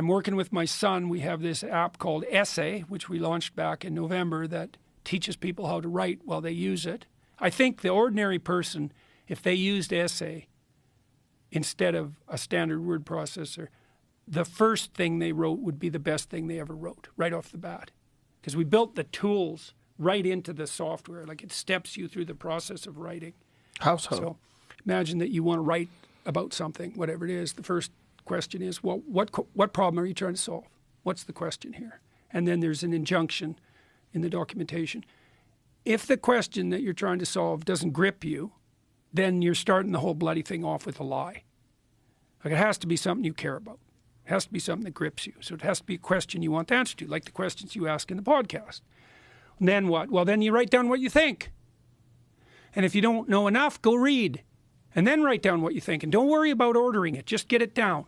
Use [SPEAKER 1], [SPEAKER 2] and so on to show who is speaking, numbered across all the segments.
[SPEAKER 1] I'm working with my son. We have this app called Essay, which we launched back in November, that teaches people how to write while they use it. I think the ordinary person, if they used Essay instead of a standard word processor, the first thing they wrote would be the best thing they ever wrote, right off the bat. Because we built the tools right into the software. Like, it steps you through the process of writing.
[SPEAKER 2] How so?
[SPEAKER 1] So imagine that you want to write about something, whatever it is. The first question is, well, what problem are you trying to solve? What's the question here? And then there's an injunction in the documentation. If the question that you're trying to solve doesn't grip you, then you're starting the whole bloody thing off with a lie. Like, it has to be something you care about. It has to be something that grips you. So it has to be a question you want the answer to, like the questions you ask in the podcast. And then what? Well, then you write down what you think. And if you don't know enough, go read. And then write down what you think. And don't worry about ordering it. Just get it down.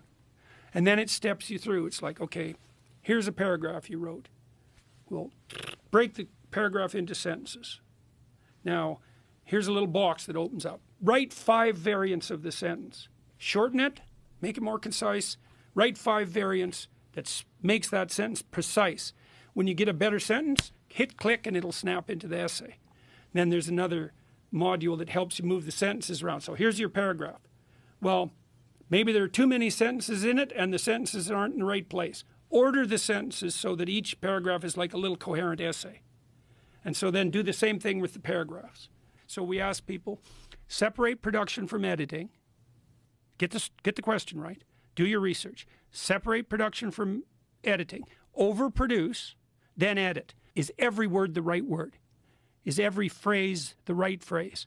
[SPEAKER 1] And then it steps you through. It's like, okay, here's a paragraph you wrote. We'll break the paragraph into sentences. Now, here's a little box that opens up. Write 5 variants of the sentence. Shorten it, make it more concise. Write 5 variants that makes that sentence precise. When you get a better sentence, hit click and it'll snap into the essay. Then there's another module that helps you move the sentences around. So here's your paragraph. Well, maybe there are too many sentences in it and the sentences aren't in the right place. Order the sentences so that each paragraph is like a little coherent essay. And so then do the same thing with the paragraphs. So we ask people, separate production from editing. Get the question right. Do your research. Separate production from editing. Overproduce, then edit. Is every word the right word? Is every phrase the right phrase?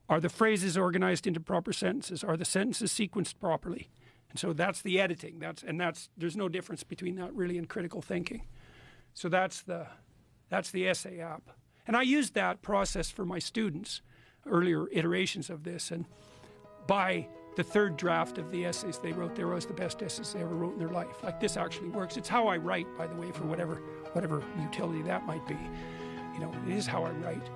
[SPEAKER 1] Are the phrases organized into proper sentences? Are the sentences sequenced properly? And so that's the editing. There's no difference between that really and critical thinking. So that's the essay app. And I used that process for my students, earlier iterations of this. And by the third draft of the essays they wrote, they were the best essays they ever wrote in their life. Like, this actually works. It's how I write, by the way, for whatever utility that might be. You know, it is how I write.